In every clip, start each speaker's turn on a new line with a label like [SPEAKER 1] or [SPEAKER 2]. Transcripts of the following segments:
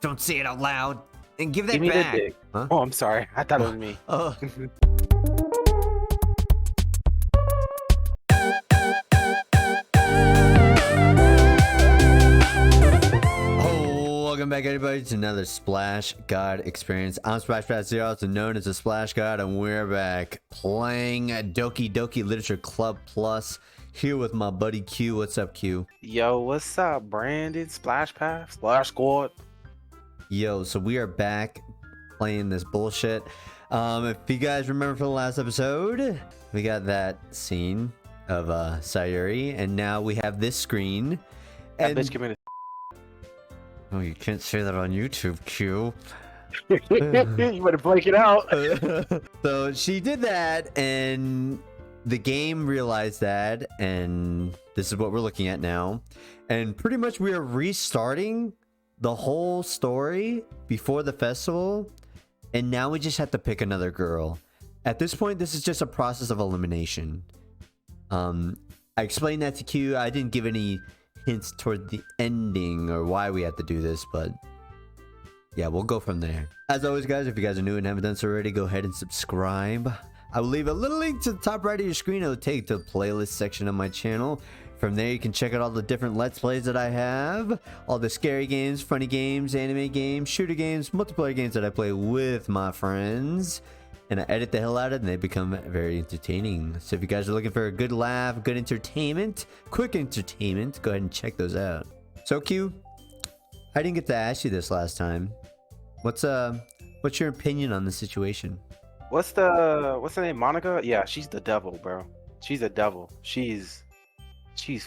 [SPEAKER 1] Don't say it out loud. And give that
[SPEAKER 2] Give me
[SPEAKER 1] back.
[SPEAKER 2] the dick.
[SPEAKER 1] Huh?
[SPEAKER 2] Oh, I'm sorry. I thought it was me.
[SPEAKER 1] Oh. Welcome back, everybody, to another Splash God experience. I'm Splash God Zero, also known as the Splash God, and we're back playing Doki Doki Literature Club Plus here with my buddy Q. What's up, Q?
[SPEAKER 2] Yo, what's up, Brandon? Splash Path? Splash Squad?
[SPEAKER 1] Yo, so we are back playing this bullshit. If you guys remember from the last episode, we got that scene of Sayuri, and now we have this screen.
[SPEAKER 2] That
[SPEAKER 1] And
[SPEAKER 2] bitch committed.
[SPEAKER 1] oh, you can't say that on YouTube, Q.
[SPEAKER 2] You better break it out.
[SPEAKER 1] So she did that, and the game realized that, and this is what we're looking at now. And pretty much we are restarting the whole story before the festival, and now we just have to pick another girl. At this point, this is just a process of elimination. I explained that to Q. I didn't give any hints toward the ending or why we had to do this, but yeah, we'll go from there. As always, guys, if you guys are new and haven't done so already, go ahead and subscribe. I will leave a little link to the top right of your screen. It will take to the playlist section of my channel. From there, you can check out all the different Let's Plays that I have, all the scary games, funny games, anime games, shooter games, multiplayer games that I play with my friends. And I edit the hell out of it, and they become very entertaining. So if you guys are looking for a good laugh, good entertainment, quick entertainment, go ahead and check those out. So Q, I didn't get to ask you this last time. What's your opinion on the situation?
[SPEAKER 2] What's the name? Monica? Yeah, she's the devil, bro. She's a devil. She's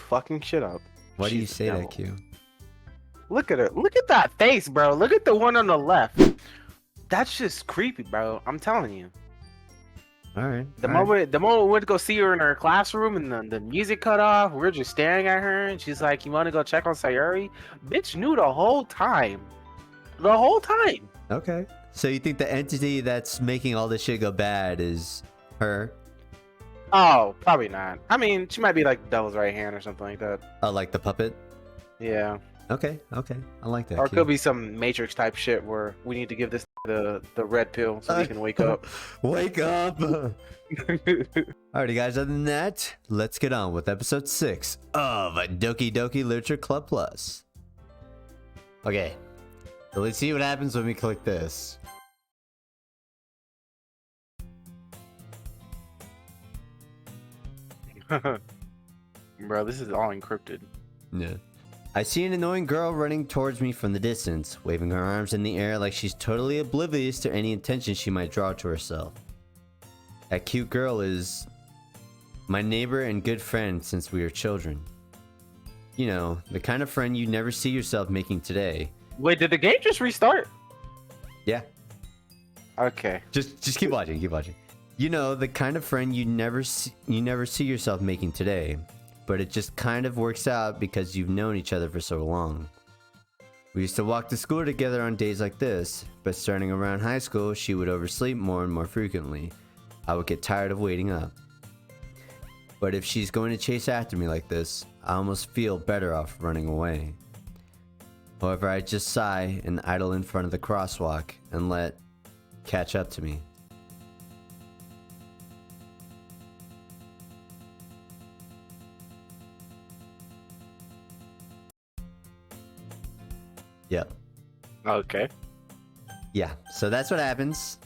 [SPEAKER 2] fucking shit up.
[SPEAKER 1] Why do you
[SPEAKER 2] She's the
[SPEAKER 1] say that,
[SPEAKER 2] devil.
[SPEAKER 1] Q?
[SPEAKER 2] Look at her. Look at that face, bro. Look at the one on the left. That's just creepy, bro. I'm telling you.
[SPEAKER 1] All right.
[SPEAKER 2] The moment we went to go see her in her classroom and the music cut off, we're just staring at her and she's like, "You want to go check on Sayuri?" Bitch knew the whole time. The whole time.
[SPEAKER 1] Okay. So you think the entity that's making all this shit go bad is her?
[SPEAKER 2] Oh, probably not. I mean, she might be like the devil's right hand or something like that.
[SPEAKER 1] Oh, like the puppet?
[SPEAKER 2] Yeah.
[SPEAKER 1] Okay. Okay. I like that.
[SPEAKER 2] Or it
[SPEAKER 1] Q.
[SPEAKER 2] could be some Matrix type shit where we need to give this the red pill so he can wake up.
[SPEAKER 1] Wake up. Alrighty, guys. Other than that, let's get on with episode 6 of Doki Doki Literature Club Plus. Okay. So let's see what happens when we click this.
[SPEAKER 2] Bro, this is all encrypted.
[SPEAKER 1] Yeah. I see an annoying girl running towards me from the distance, waving her arms in the air like she's totally oblivious to any attention she might draw to herself. That cute girl is my neighbor and good friend since we were children. You know, the kind of friend you never see yourself making today.
[SPEAKER 2] Wait, did the game just restart?
[SPEAKER 1] Yeah.
[SPEAKER 2] Okay.
[SPEAKER 1] Just keep watching, keep watching. You know, the kind of friend you never see yourself making today, but it just kind of works out because you've known each other for so long. We used to walk to school together on days like this, but starting around high school, she would oversleep more and more frequently. I would get tired of waiting up. But if she's going to chase after me like this, I almost feel better off running away. However, I just sigh and idle in front of the crosswalk and let catch up to me. Yep.
[SPEAKER 2] Okay.
[SPEAKER 1] Yeah, so that's what happens.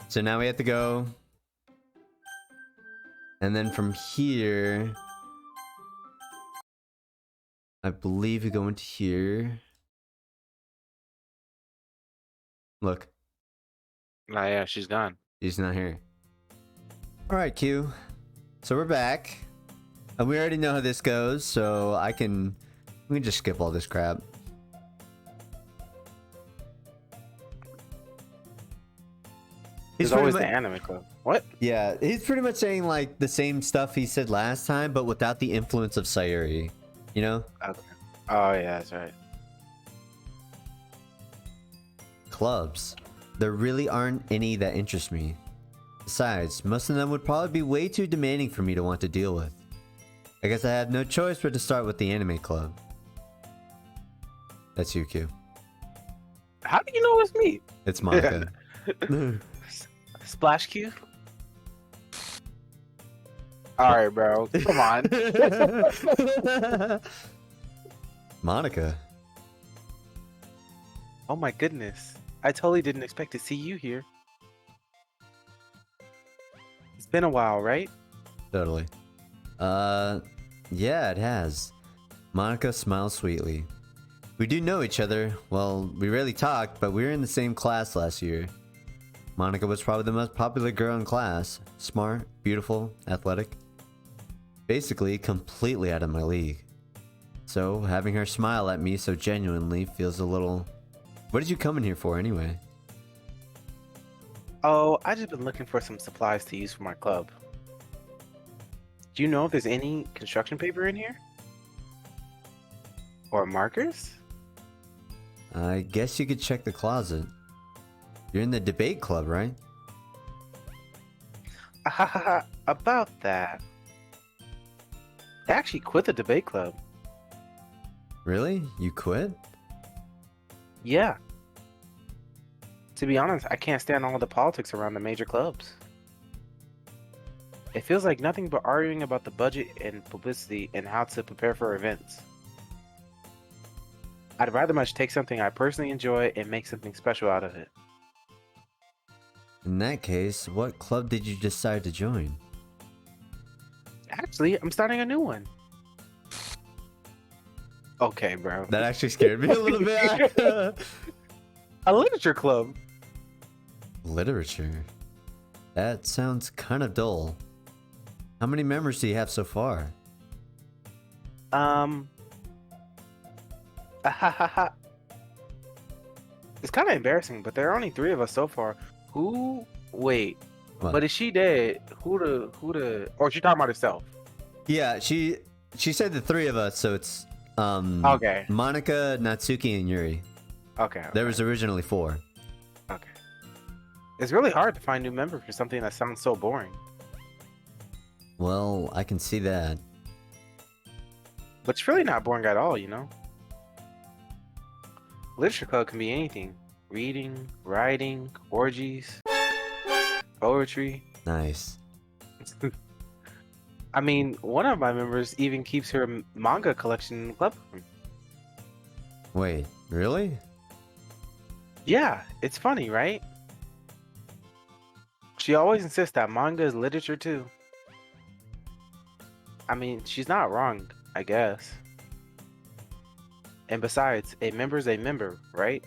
[SPEAKER 1] So now we have to go. And then from here, I believe we go into here. Look,
[SPEAKER 2] Oh yeah, she's gone.
[SPEAKER 1] he's not here. Alright, Q. So we're back. And we already know how this goes, so we can just skip all this crap.
[SPEAKER 2] There's always the anime club. What?
[SPEAKER 1] Yeah, he's pretty much saying like the same stuff he said last time, but without the influence of Sayuri. You know?
[SPEAKER 2] Okay. Oh yeah, that's right.
[SPEAKER 1] Clubs. There really aren't any that interest me. Besides, most of them would probably be way too demanding for me to want to deal with. I guess I have no choice but to start with the anime club. That's you, Q.
[SPEAKER 2] How do you know it's me?
[SPEAKER 1] It's Monica.
[SPEAKER 2] Splash Q? Alright, bro. Come on.
[SPEAKER 1] Monica.
[SPEAKER 2] Oh my goodness. I totally didn't expect to see you here. It's been a while, right?
[SPEAKER 1] Totally. Yeah, it has. Monica smiles sweetly. We do know each other. Well, we rarely talk, but we were in the same class last year. Monica was probably the most popular girl in class. Smart, beautiful, athletic. Basically, completely out of my league. So, having her smile at me so genuinely feels a little... What did you come in here for anyway?
[SPEAKER 2] Oh, I just been looking for some supplies to use for my club. Do you know if there's any construction paper in here? Or markers?
[SPEAKER 1] I guess you could check the closet. You're in the debate club, right?
[SPEAKER 2] About that. I actually quit the debate club.
[SPEAKER 1] Really? You quit?
[SPEAKER 2] Yeah. To be honest, I can't stand all the politics around the major clubs. It feels like nothing but arguing about the budget and publicity and how to prepare for events. I'd rather much take something I personally enjoy and make something special out of it.
[SPEAKER 1] In that case, what club did you decide to join?
[SPEAKER 2] Actually, I'm starting a new one. Okay, bro.
[SPEAKER 1] That actually scared me a little bit.
[SPEAKER 2] A literature club.
[SPEAKER 1] Literature? That sounds kind of dull. How many members do you have so far?
[SPEAKER 2] It's kind of embarrassing, but there are only 3 of us so far. Wait.
[SPEAKER 1] What?
[SPEAKER 2] But is she dead? Who the? Or she talking about herself?
[SPEAKER 1] Yeah, she said the 3 of us, so it's
[SPEAKER 2] Okay.
[SPEAKER 1] Monica, Natsuki, and Yuri.
[SPEAKER 2] Okay.
[SPEAKER 1] There was originally 4.
[SPEAKER 2] Okay. It's really hard to find new members for something that sounds so boring.
[SPEAKER 1] Well, I can see that.
[SPEAKER 2] But it's really not boring at all, you know? Literature club can be anything. Reading, writing, orgies, poetry.
[SPEAKER 1] Nice.
[SPEAKER 2] I mean, one of my members even keeps her manga collection in the club.
[SPEAKER 1] Wait, really?
[SPEAKER 2] Yeah, it's funny, right? She always insists that manga is literature too. I mean, she's not wrong, I guess. And besides, a member's a member, right?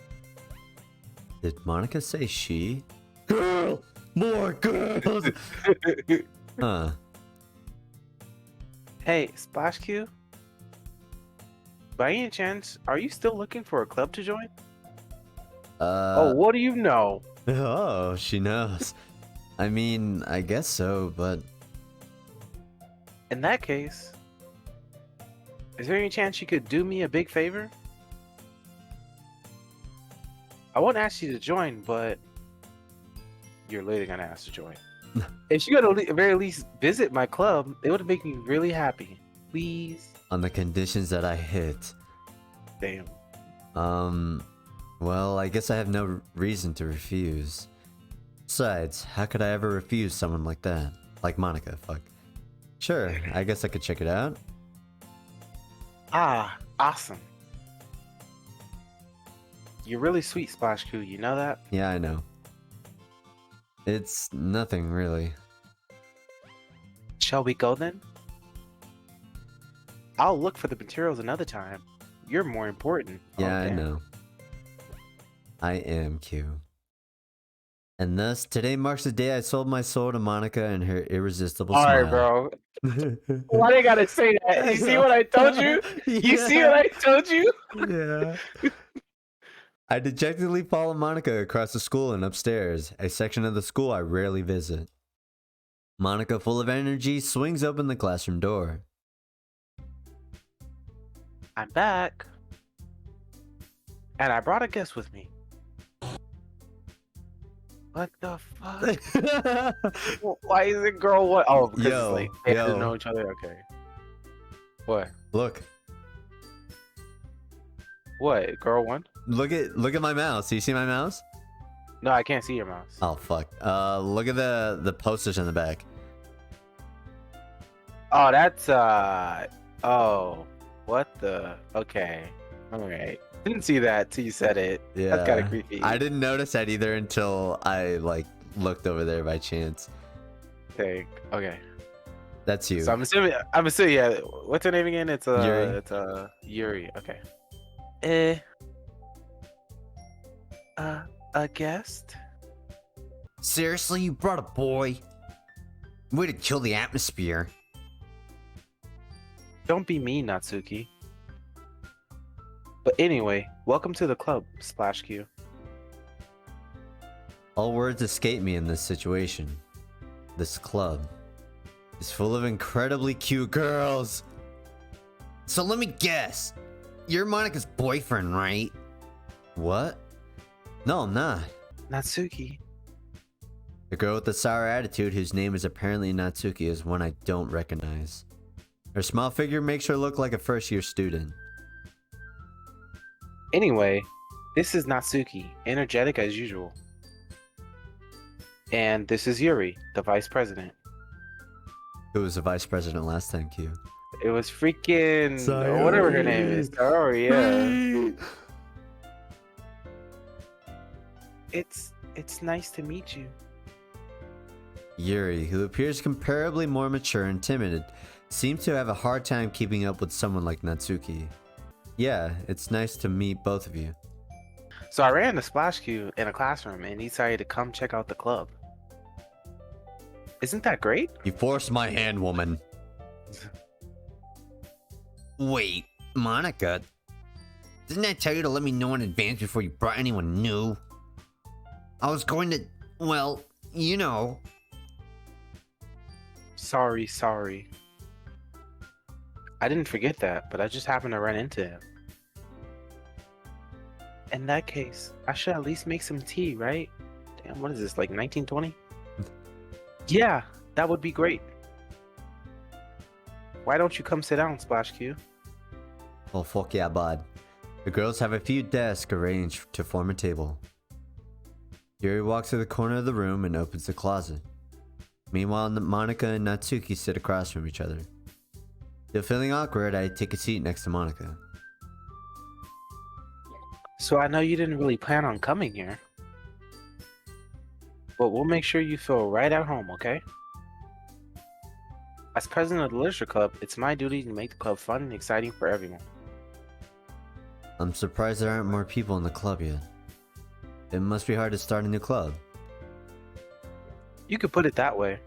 [SPEAKER 1] Did Monica say she? Girl! More girls! Huh.
[SPEAKER 2] Hey, Splash Q? By any chance, are you still looking for a club to join? Oh, what do you know?
[SPEAKER 1] Oh, she knows. I mean, I guess so, but...
[SPEAKER 2] In that case, is there any chance you could do me a big favor? I won't ask you to join, but you're literally gonna ask to join. If you could at the very least visit my club, it would make me really happy. Please.
[SPEAKER 1] On the conditions that I hit.
[SPEAKER 2] Damn.
[SPEAKER 1] Well, I guess I have no reason to refuse. Besides, how could I ever refuse someone like that? Like Monica, fuck. Sure, I guess I could check it out.
[SPEAKER 2] Ah, awesome. You're really sweet, Splash Q, you know that?
[SPEAKER 1] Yeah, I know. It's nothing, really.
[SPEAKER 2] Shall we go then? I'll look for the materials another time. You're more important.
[SPEAKER 1] Yeah,
[SPEAKER 2] Oh,
[SPEAKER 1] I
[SPEAKER 2] damn.
[SPEAKER 1] know. I am Q. And thus, today marks the day I sold my soul to Monica and her irresistible
[SPEAKER 2] Alright,
[SPEAKER 1] smile.
[SPEAKER 2] bro. Why they gotta say that? You see what I told you? You see what I told you?
[SPEAKER 1] Yeah. I dejectedly follow Monica across the school and upstairs, a section of the school I rarely visit. Monica, full of energy, swings open the classroom door.
[SPEAKER 2] I'm back. And I brought a guest with me. What the fuck? Why is it girl what? Oh, because
[SPEAKER 1] Yo,
[SPEAKER 2] it's like they have
[SPEAKER 1] yo.
[SPEAKER 2] to know each other. Okay. What?
[SPEAKER 1] Look.
[SPEAKER 2] What? Girl one?
[SPEAKER 1] look at my mouse. Do you see my mouse?
[SPEAKER 2] No, I can't see your mouse.
[SPEAKER 1] Oh fuck. Look at the posters in the back.
[SPEAKER 2] Oh, that's oh, what the? Okay, all right. Didn't see that till you said it.
[SPEAKER 1] Yeah.
[SPEAKER 2] That's kind of creepy.
[SPEAKER 1] I didn't notice that either until I like looked over there by chance.
[SPEAKER 2] think. Okay.
[SPEAKER 1] That's you.
[SPEAKER 2] So I'm assuming. Yeah. What's her name again? It's
[SPEAKER 1] Yuri.
[SPEAKER 2] It's Yuri. Okay. A guest.
[SPEAKER 1] Seriously, you brought a boy? Way to kill the atmosphere.
[SPEAKER 2] Don't be mean, Natsuki. But anyway, welcome to the club, /Q.
[SPEAKER 1] All words escape me in this situation. This club is full of incredibly cute girls. So let me guess. You're Monika's boyfriend, right? What? No, I'm not.
[SPEAKER 2] Natsuki.
[SPEAKER 1] The girl with the sour attitude, whose name is apparently Natsuki, is one I don't recognize. Her small figure makes her look like a first-year student.
[SPEAKER 2] Anyway, this is Natsuki, energetic as usual. And this is Yuri, the vice president.
[SPEAKER 1] Who was the vice president last time, Q?
[SPEAKER 2] It was freaking
[SPEAKER 1] Sayori.
[SPEAKER 2] whatever her name is. Sayori, yeah. It's nice to meet you.
[SPEAKER 1] Yuri, who appears comparably more mature and timid, seems to have a hard time keeping up with someone like Natsuki. Yeah, it's nice to meet both of you.
[SPEAKER 2] So I ran the /Q in a classroom and he decided to come check out the club. Isn't that great?
[SPEAKER 1] You forced my hand, woman. Wait, Monika, didn't I tell you to let me know in advance before you brought anyone new? I was going to, well, you know.
[SPEAKER 2] Sorry. I didn't forget that, but I just happened to run into him. In that case, I should at least make some tea, right? Damn, what is this, like 1920? Yeah, that would be great. Why don't you come sit down, /Q?
[SPEAKER 1] Oh, fuck yeah, bud. The girls have a few desks arranged to form a table. Yuri walks to the corner of the room and opens the closet. Meanwhile, Monika and Natsuki sit across from each other. Still feeling awkward, I take a seat next to Monika.
[SPEAKER 2] So I know you didn't really plan on coming here. But we'll make sure you feel right at home, okay? As president of the literature club, it's my duty to make the club fun and exciting for everyone.
[SPEAKER 1] I'm surprised there aren't more people in the club yet. It must be hard to start a new club.
[SPEAKER 2] You could put it that way.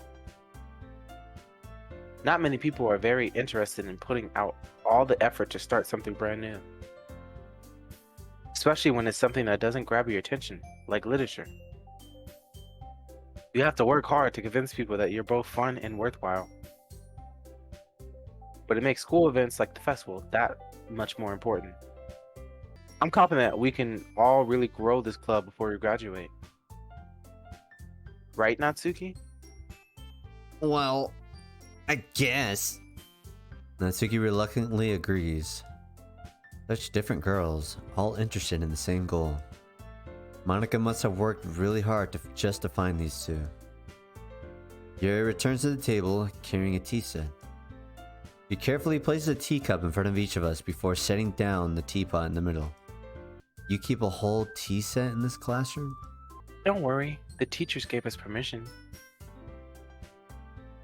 [SPEAKER 2] Not many people are very interested in putting out all the effort to start something brand new. Especially when it's something that doesn't grab your attention, like literature. You have to work hard to convince people that you're both fun and worthwhile. But it makes school events like the festival that much more important. I'm confident we can all really grow this club before we graduate. Right, Natsuki?
[SPEAKER 1] Well, I guess. Natsuki reluctantly agrees. Such different girls, all interested in the same goal. Monika must have worked really hard just to find these two. Yuri returns to the table, carrying a tea set. He carefully places a teacup in front of each of us before setting down the teapot in the middle. You keep a whole tea set in this classroom?
[SPEAKER 2] Don't worry, the teachers gave us permission.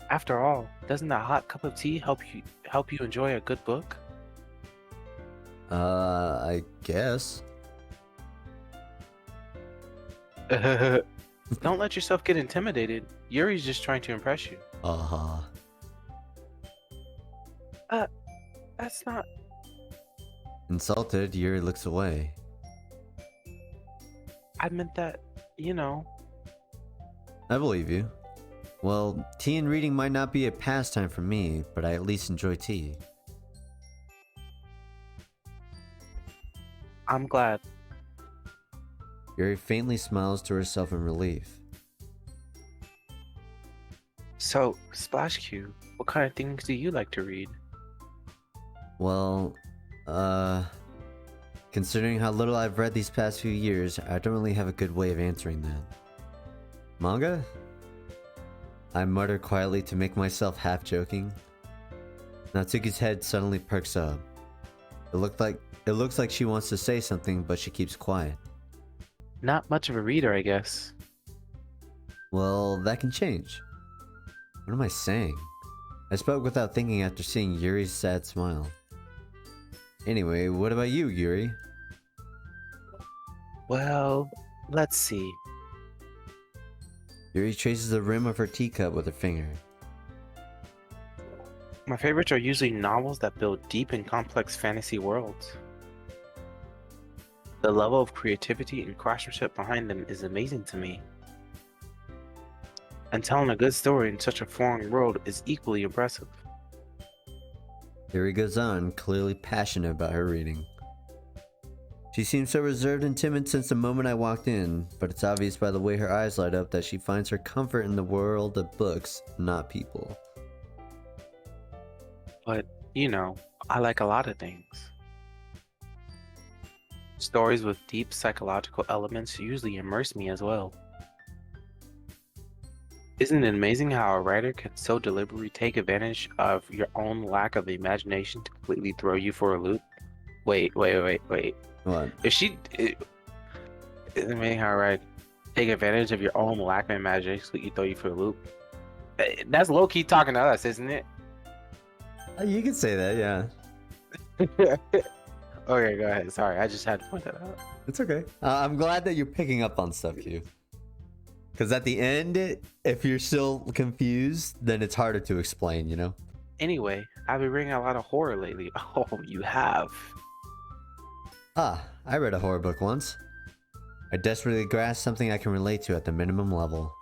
[SPEAKER 2] After all, doesn't a hot cup of tea help you enjoy a good book?
[SPEAKER 1] I guess.
[SPEAKER 2] Don't let yourself get intimidated. Yuri's just trying to impress you.
[SPEAKER 1] Uh-huh.
[SPEAKER 2] That's not...
[SPEAKER 1] Insulted, Yuri looks away.
[SPEAKER 2] I meant that, you know...
[SPEAKER 1] I believe you. Well, tea and reading might not be a pastime for me, but I at least enjoy tea.
[SPEAKER 2] I'm glad.
[SPEAKER 1] Yuri faintly smiles to herself in relief.
[SPEAKER 2] So, /Q, what kind of things do you like to read?
[SPEAKER 1] Well, Considering how little I've read these past few years, I don't really have a good way of answering that. Manga? I mutter quietly to make myself half joking. Natsuki's head suddenly perks up. It looks like she wants to say something, but she keeps quiet.
[SPEAKER 2] Not much of a reader, I guess.
[SPEAKER 1] Well, that can change. What am I saying? I spoke without thinking after seeing Yuri's sad smile. Anyway, what about you, Yuri?
[SPEAKER 2] Well, let's see.
[SPEAKER 1] Yuri traces the rim of her teacup with her finger.
[SPEAKER 2] My favorites are usually novels that build deep and complex fantasy worlds. The level of creativity and craftsmanship behind them is amazing to me. And telling a good story in such a foreign world is equally impressive.
[SPEAKER 1] Yuri goes on, clearly passionate about her reading. She seems so reserved and timid since the moment I walked in, but it's obvious by the way her eyes light up that she finds her comfort in the world of books, not people.
[SPEAKER 2] But, you know, I like a lot of things. Stories with deep psychological elements usually immerse me as well. Isn't it amazing how a writer can so deliberately take advantage of your own lack of imagination to completely throw you for a loop? Wait.
[SPEAKER 1] What?
[SPEAKER 2] Isn't it amazing how a writer take advantage of your own lack of imagination to completely throw you for a loop? That's low-key talking to us, isn't it?
[SPEAKER 1] You can say that, yeah.
[SPEAKER 2] Okay, go ahead. Sorry, I just had to point that out.
[SPEAKER 1] It's okay. I'm glad that you're picking up on stuff, Q. Because at the end, if you're still confused, then it's harder to explain, you know?
[SPEAKER 2] Anyway, I've been reading a lot of horror lately. Oh, you have?
[SPEAKER 1] Ah, I read a horror book once. I desperately grasped something I can relate to at the minimum level.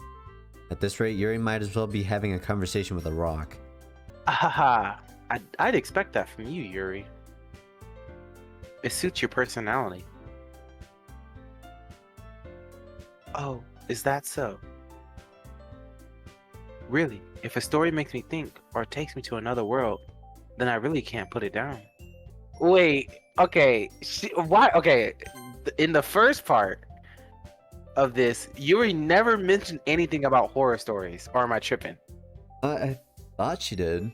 [SPEAKER 1] At this rate, Yuri might as well be having a conversation with a rock.
[SPEAKER 2] Ahaha. I'd expect that from you, Yuri. It suits your personality. Oh, is that so? Really, if a story makes me think or takes me to another world, then I really can't put it down. Wait, okay. Why? Okay, in the first part of this, Yuri never mentioned anything about horror stories, or am I tripping?
[SPEAKER 1] I thought she did.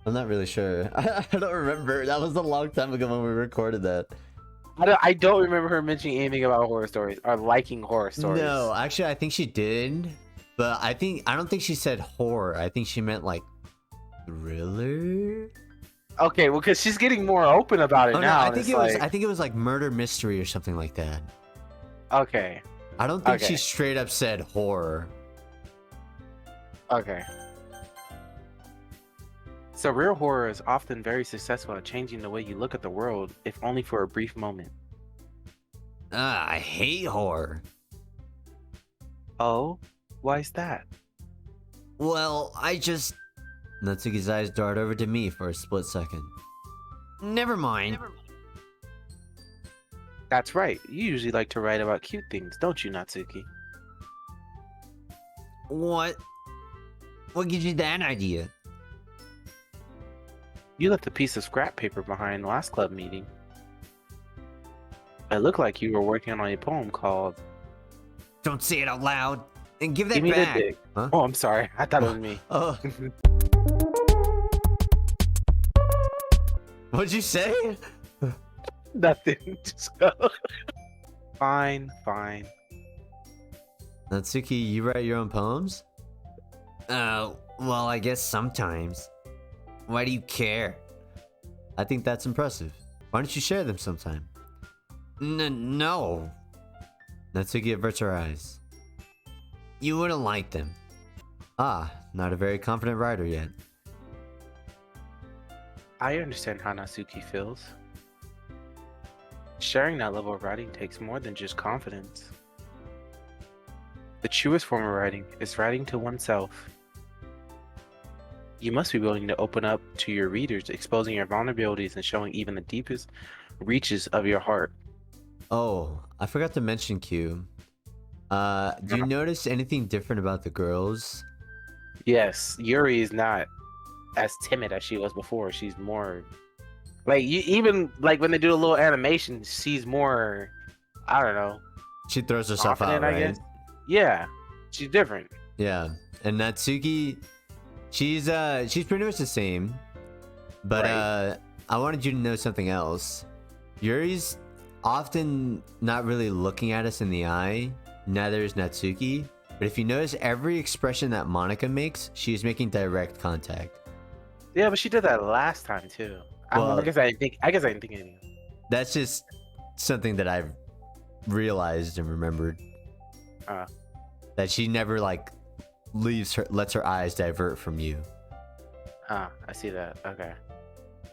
[SPEAKER 1] I'm not really sure. I don't remember. That was a long time ago when we recorded that.
[SPEAKER 2] I don't remember her mentioning anything about horror stories or liking horror stories.
[SPEAKER 1] No, actually, I think she did. But I don't think she said horror. I think she meant like thriller.
[SPEAKER 2] Okay, well, because she's getting more open about it
[SPEAKER 1] Oh,
[SPEAKER 2] now.
[SPEAKER 1] no, I think it was like murder mystery or something like that.
[SPEAKER 2] Okay.
[SPEAKER 1] I don't think
[SPEAKER 2] Okay.
[SPEAKER 1] she straight up said horror.
[SPEAKER 2] Okay. So real horror is often very successful at changing the way you look at the world, if only for a brief moment.
[SPEAKER 1] Ah, I hate horror.
[SPEAKER 2] Oh, why is that?
[SPEAKER 1] Well, Natsuki's eyes dart over to me for a split second. Never mind.
[SPEAKER 2] That's right. You usually like to write about cute things, don't you, Natsuki?
[SPEAKER 1] What? What gives you that idea?
[SPEAKER 2] You left a piece of scrap paper behind last club meeting. It looked like you were working on a poem called
[SPEAKER 1] Don't say it out loud. And give that
[SPEAKER 2] Give Me the
[SPEAKER 1] back.
[SPEAKER 2] Dick.
[SPEAKER 1] Huh?
[SPEAKER 2] Oh, I'm sorry. I thought it was me.
[SPEAKER 1] Oh. What'd you say?
[SPEAKER 2] Nothing. Just go. Fine.
[SPEAKER 1] Natsuki, you write your own poems? Well, I guess sometimes. Why do you care? I think that's impressive. Why don't you share them sometime? No. Natsuki averts her eyes. You wouldn't like them. Ah, not a very confident writer yet.
[SPEAKER 2] I understand how Natsuki feels. Sharing that level of writing takes more than just confidence. The truest form of writing is writing to oneself. You must be willing to open up to your readers, exposing your vulnerabilities and showing even the deepest reaches of your heart.
[SPEAKER 1] Oh, I forgot to mention Q. Do you notice anything different about the girls?
[SPEAKER 2] Yes, Yuri is not as timid as she was before. She's more Like you even like when they do a little animation, she's more, I don't know,
[SPEAKER 1] She throws herself out,
[SPEAKER 2] confident, I
[SPEAKER 1] right?
[SPEAKER 2] guess. Yeah, she's different.
[SPEAKER 1] Yeah. And Natsuki, she's pretty much the same. But
[SPEAKER 2] Right.
[SPEAKER 1] I wanted you to know something else. Yuri's often not really looking at us in the eye. Neither is Natsuki. But if you notice, every expression that Monica makes, she is making direct contact.
[SPEAKER 2] Yeah, but she did that last time too. I don't know.
[SPEAKER 1] Well,
[SPEAKER 2] I guess I didn't think anything.
[SPEAKER 1] that's just something that I've realized and remembered.
[SPEAKER 2] Uh,
[SPEAKER 1] That she never like lets her eyes divert from you.
[SPEAKER 2] I see that. Okay.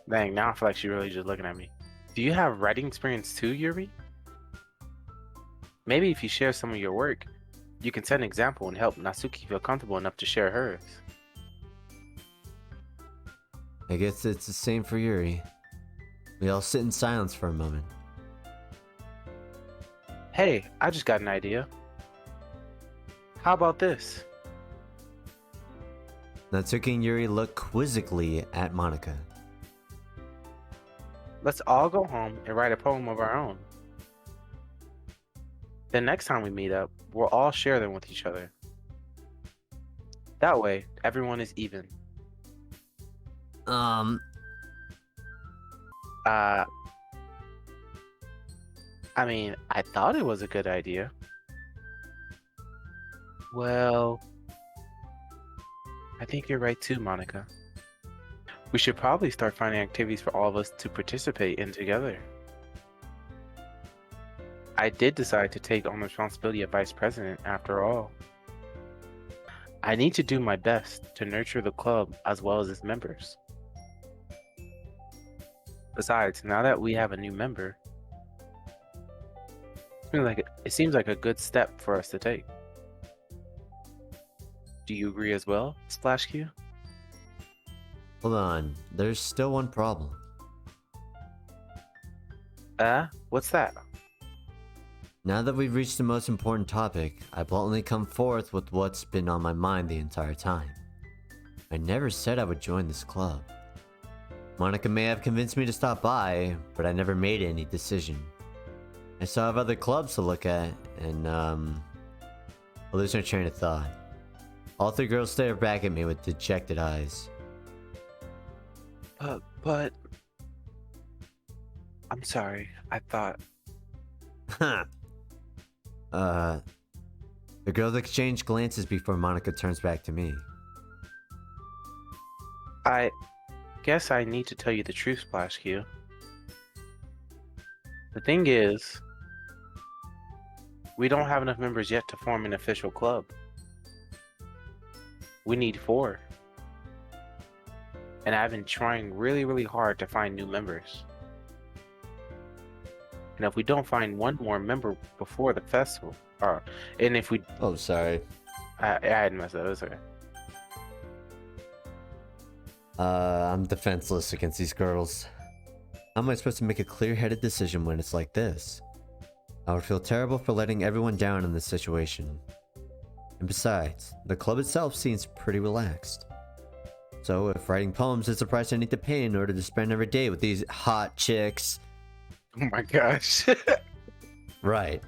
[SPEAKER 2] Dang, now I feel like she's really just looking at me. Do you have writing experience too, Yuri? Maybe if you share some of your work, you can set an example and help Natsuki feel comfortable enough to share hers.
[SPEAKER 1] I guess it's the same for Yuri. We all sit in silence for a moment.
[SPEAKER 2] Hey, I just got an idea. How about this?
[SPEAKER 1] Natsuki and Yuri look quizzically at Monica.
[SPEAKER 2] Let's all go home and write a poem of our own. The next time we meet up, we'll all share them with each other. That way, everyone is even.
[SPEAKER 1] Um,
[SPEAKER 2] I mean, I thought it was a good idea. Well, I think you're right too, Monica. We should probably start finding activities for all of us to participate in together. I did decide to take on the responsibility of vice president after all. I need to do my best to nurture the club as well as its members. Besides, now that we have a new member, it seems like a good step for us to take. Do you agree as well, Splash Q?
[SPEAKER 1] hold on. There's still one problem.
[SPEAKER 2] What's that?
[SPEAKER 1] Now that we've reached the most important topic, I bluntly come forth with what's been on my mind the entire time. I never said I would join this club. Monica may have convinced me to stop by, but I never made any decision. I still have other clubs to look at, and well, lose my train of thought. All three girls stare back at me with dejected eyes.
[SPEAKER 2] But I'm sorry. I thought.
[SPEAKER 1] The girls exchange glances before Monica turns back to me.
[SPEAKER 2] I guess I need to tell you the truth, Splash Q. The thing is, we don't have enough members yet to form an official club. We need 4. And I've been trying really, really hard to find new members. And if we don't find one more member before the festival, and if we...
[SPEAKER 1] Oh, sorry.
[SPEAKER 2] I had messed up, it's okay.
[SPEAKER 1] I'm defenseless against these girls. How am I supposed to make a clear-headed decision when it's like this? I would feel terrible for letting everyone down in this situation. And besides, the club itself seems pretty relaxed. So if writing poems is the price I need to pay in order to spend every day with these hot chicks...
[SPEAKER 2] Oh my gosh.
[SPEAKER 1] Right.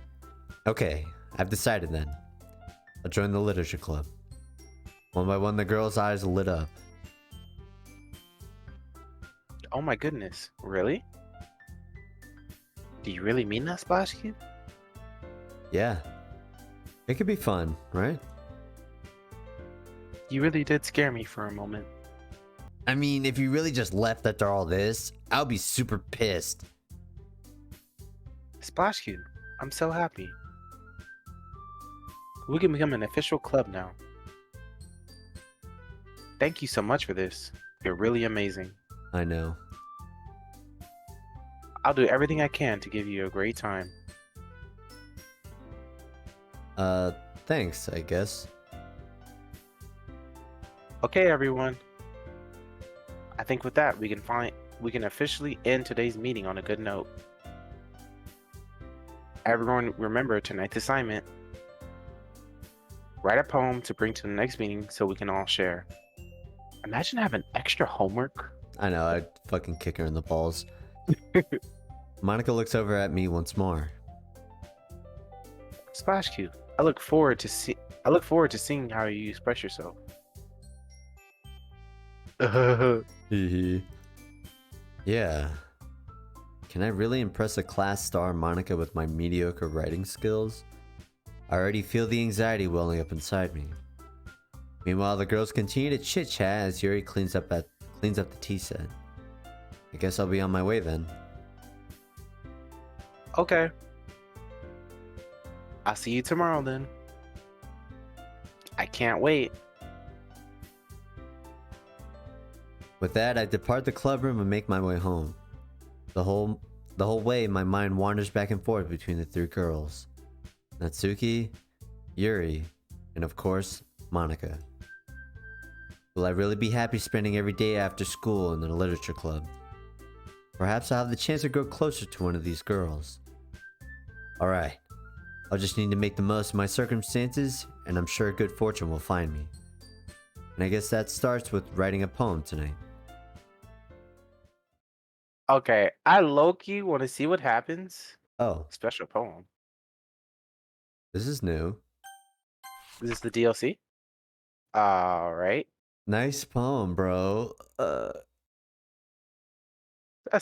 [SPEAKER 1] Okay, I've decided then. I'll join the literature club. One by one, the girls' eyes lit up.
[SPEAKER 2] Oh my goodness, really? Do you really mean that, Splash Kid?
[SPEAKER 1] Yeah. It could be fun, right?
[SPEAKER 2] You really did scare me for a moment.
[SPEAKER 1] I mean, if you really just left after all this, I'll be super pissed.
[SPEAKER 2] Splash Kid, I'm so happy. We can become an official club now. Thank you so much for this. You're really amazing.
[SPEAKER 1] I know.
[SPEAKER 2] I'll do everything I can to give you a great time.
[SPEAKER 1] Thanks, I guess.
[SPEAKER 2] Okay, everyone. I think with that, we can officially end today's meeting on a good note. Everyone, remember tonight's assignment. Write a poem to bring to the next meeting so we can all share. Imagine having extra homework
[SPEAKER 1] I know, I'd fucking kick her in the balls. Monica looks over at me once more.
[SPEAKER 2] Splash Q. I look forward to seeing how you express yourself.
[SPEAKER 1] Yeah. Can I really impress a class star Monica with my mediocre writing skills? I already feel the anxiety welling up inside me. Meanwhile, the girls continue to chit-chat as Yuri cleans up the tea set. I guess I'll be on my way then.
[SPEAKER 2] Okay. I'll see you tomorrow then. I can't wait.
[SPEAKER 1] With that, I depart the club room and make my way home. The whole way, my mind wanders back and forth between the three girls. Natsuki, Yuri, and of course, Monica. Will I really be happy spending every day after school in the literature club? Perhaps I'll have the chance to grow closer to one of these girls. Alright, I'll just need to make the most of my circumstances, and I'm sure good fortune will find me. And I guess that starts with writing a poem tonight.
[SPEAKER 2] Okay, I low-key want to see what happens.
[SPEAKER 1] Oh,
[SPEAKER 2] Special poem.
[SPEAKER 1] this is new.
[SPEAKER 2] Is this the DLC? All right.
[SPEAKER 1] Nice poem, bro.
[SPEAKER 2] That's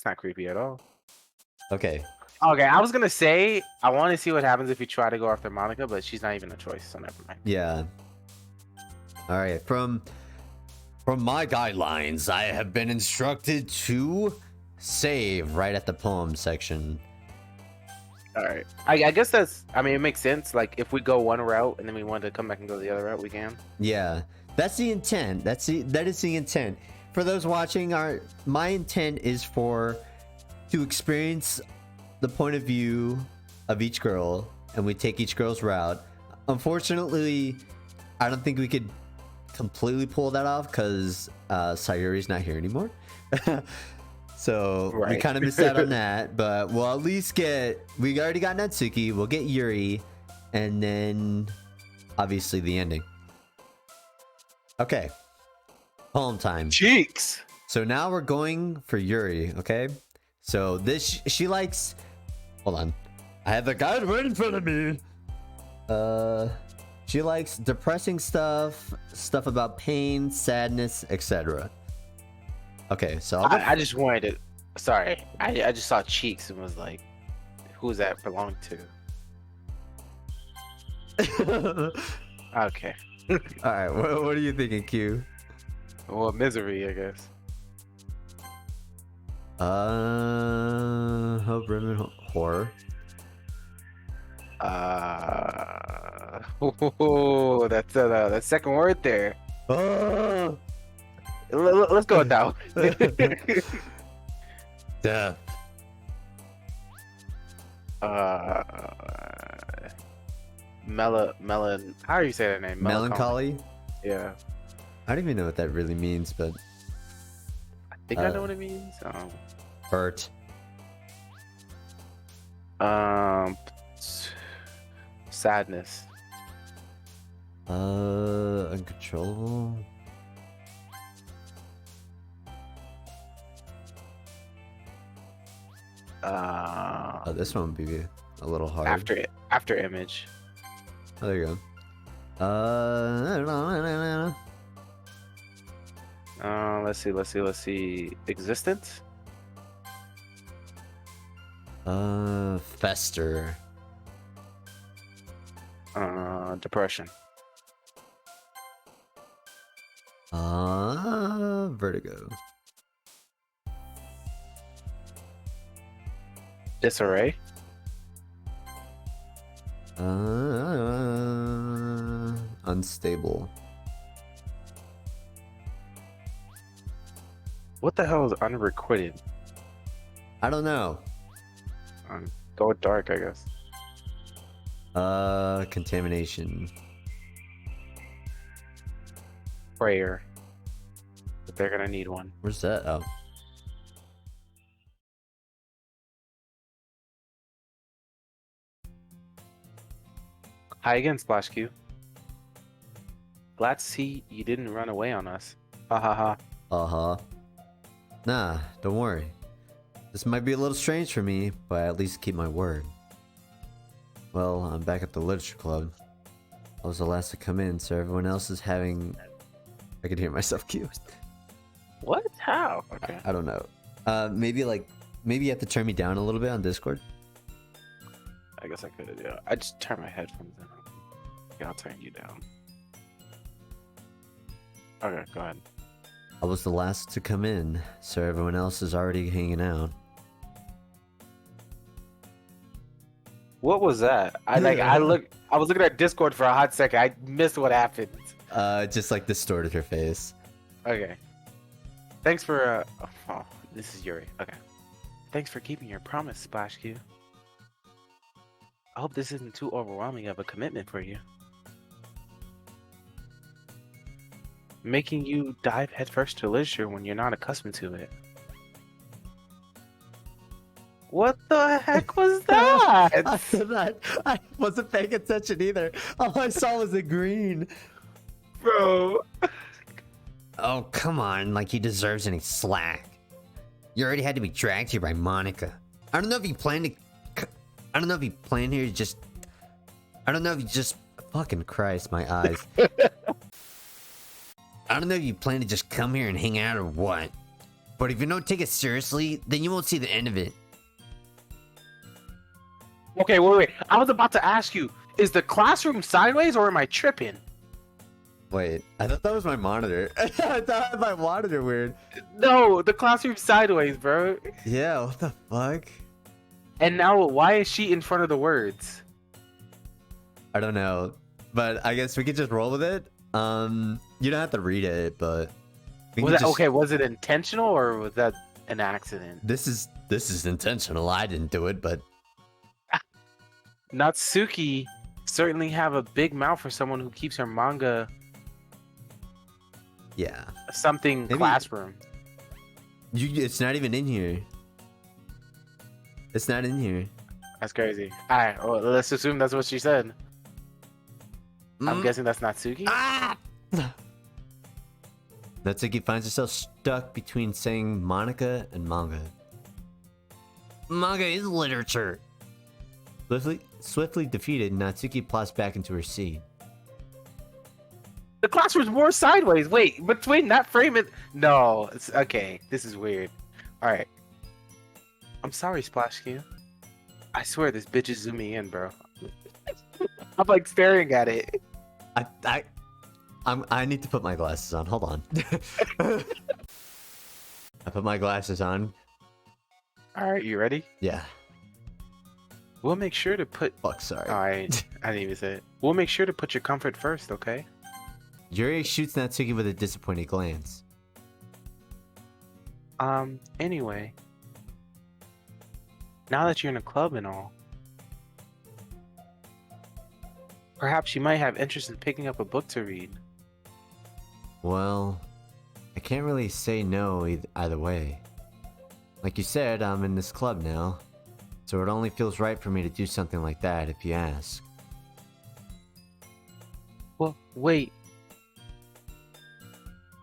[SPEAKER 2] not creepy at all.
[SPEAKER 1] Okay.
[SPEAKER 2] Okay, I was gonna say I want to see what happens if you try to go after Monica, but she's not even a choice, so never mind.
[SPEAKER 1] Yeah. All right. From my guidelines, I have been instructed to save right at the poem section.
[SPEAKER 2] All right. I guess that's. I mean, it makes sense. Like if we go one route and then we want to come back and go the other route, we can.
[SPEAKER 1] Yeah, that's the intent. That is the intent. For those watching, my intent is to experience the point of view of each girl, and we take each girl's route. Unfortunately, I don't think we could completely pull that off because Sayuri's not here anymore. So we kind of missed out on that, but we'll at least we already got Natsuki, we'll get Yuri, and then obviously the ending. Okay, poem time.
[SPEAKER 2] Cheeks.
[SPEAKER 1] So now we're going for Yuri, okay? So she likes, hold on, I have the guide right in front of me. She likes depressing stuff about pain, sadness, etc. Okay, so
[SPEAKER 2] I just wanted to. Sorry, I just saw cheeks and was like, "Who's that belong to?" Okay.
[SPEAKER 1] All right, what are you thinking, Q?
[SPEAKER 2] Well, misery, I guess.
[SPEAKER 1] Hope Rimmon horror.
[SPEAKER 2] Oh, that's that second word there.
[SPEAKER 1] Oh!
[SPEAKER 2] Let's go with that one.
[SPEAKER 1] Death.
[SPEAKER 2] Melon. How do you say that name?
[SPEAKER 1] Melancholy?
[SPEAKER 2] Yeah.
[SPEAKER 1] I don't even know what that really means, but
[SPEAKER 2] I think I know what it means.
[SPEAKER 1] hurt.
[SPEAKER 2] Sadness.
[SPEAKER 1] Uncontrollable. Oh, this one would be a little hard.
[SPEAKER 2] After image.
[SPEAKER 1] Oh, there you go.
[SPEAKER 2] Let's see. Existence.
[SPEAKER 1] Fester.
[SPEAKER 2] Depression.
[SPEAKER 1] Vertigo.
[SPEAKER 2] Disarray.
[SPEAKER 1] Unstable.
[SPEAKER 2] What the hell is unrequited?
[SPEAKER 1] I don't know.
[SPEAKER 2] Go with dark, I guess.
[SPEAKER 1] Contamination.
[SPEAKER 2] Prayer. But they're gonna need one.
[SPEAKER 1] Where's that? Oh.
[SPEAKER 2] Hi again, Splash Q. Glad to see you didn't run away on us. Ha ha ha.
[SPEAKER 1] Uh-huh. Nah, don't worry. This might be a little strange for me, but I at least keep my word. Well, I'm back at the literature club. I was the last to come in, so everyone else is having... I can hear myself cue.
[SPEAKER 2] What? How? Okay.
[SPEAKER 1] I don't know. Maybe you have to turn me down a little bit on Discord.
[SPEAKER 2] I guess I could, yeah. I just turn my headphones down. Yeah, I'll turn you down. Okay, go ahead.
[SPEAKER 1] I was the last to come in, so everyone else is already hanging out.
[SPEAKER 2] What was that? I was looking at Discord for a hot second. I missed what happened.
[SPEAKER 1] Just like distorted her face.
[SPEAKER 2] Okay. Thanks for oh, this is Yuri. Okay. Thanks for keeping your promise, SplashQ. I hope this isn't too overwhelming of a commitment for you. Making you dive headfirst to literature when you're not accustomed to it. What the heck was that?
[SPEAKER 1] I wasn't paying attention either. All I saw was the green.
[SPEAKER 2] Bro.
[SPEAKER 1] Oh, come on. Like he deserves any slack. You already had to be dragged here by Monica. I don't know if you planned to... I don't know if you planned here to just... I don't know if you just... Fucking Christ, my eyes. I don't know if you plan to just come here and hang out or what. But if you don't take it seriously, then you won't see the end of it.
[SPEAKER 2] Okay, wait. I was about to ask you, is the classroom sideways or am I tripping?
[SPEAKER 1] Wait, I thought that was my monitor. I thought my monitor weird.
[SPEAKER 2] No, the classroom sideways, bro.
[SPEAKER 1] Yeah, what the fuck?
[SPEAKER 2] And now, why is she in front of the words?
[SPEAKER 1] I don't know, but I guess we could just roll with it. You don't have to read it, but
[SPEAKER 2] Okay, was it intentional or was that an accident?
[SPEAKER 1] This is intentional. I didn't do it, but
[SPEAKER 2] Natsuki certainly have a big mouth for someone who keeps her manga
[SPEAKER 1] yeah,
[SPEAKER 2] something
[SPEAKER 1] Maybe...
[SPEAKER 2] classroom.
[SPEAKER 1] It's not even in here. It's not in here.
[SPEAKER 2] That's crazy. Alright, well, let's assume that's what she said. I'm guessing that's Natsuki?
[SPEAKER 1] Ah! Natsuki finds herself stuck between saying Monica and manga. Manga is literature. Swiftly defeated, Natsuki plops back into her seat.
[SPEAKER 2] The classroom's more sideways. Wait, between that frame and... No, it's okay. This is weird. Alright. I'm sorry, SplashQ. I swear this bitch is zooming in, bro. I'm like staring at it.
[SPEAKER 1] I need to put my glasses on. Hold on. I put my glasses on.
[SPEAKER 2] Alright, you ready?
[SPEAKER 1] Yeah.
[SPEAKER 2] We'll make sure to put...
[SPEAKER 1] Fuck, sorry.
[SPEAKER 2] Alright, I didn't even say it. We'll make sure to put your comfort first, okay?
[SPEAKER 1] Yuri shoots Natsuki with a disappointed glance.
[SPEAKER 2] Anyway. Now that you're in a club and all, perhaps you might have interest in picking up a book to read.
[SPEAKER 1] Well, I can't really say no either way. Like you said, I'm in this club now, so it only feels right for me to do something like that if you ask.
[SPEAKER 2] Well, wait.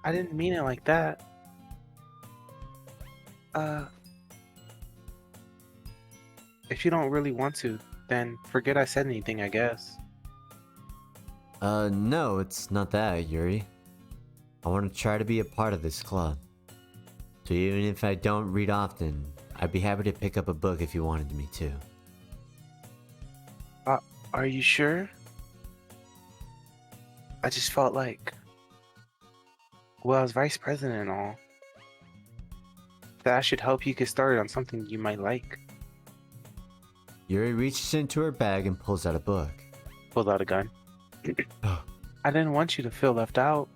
[SPEAKER 2] I didn't mean it like that. If you don't really want to, then forget I said anything, I guess.
[SPEAKER 1] No, it's not that, Yuri. I want to try to be a part of this club. So even if I don't read often, I'd be happy to pick up a book if you wanted me to.
[SPEAKER 2] Are you sure? I just felt like, well, as vice president and all, that I should help you get started on something you might like.
[SPEAKER 1] Yuri reaches into her bag and pulls out a book.
[SPEAKER 2] Pulls out a gun. I didn't want you to feel left out,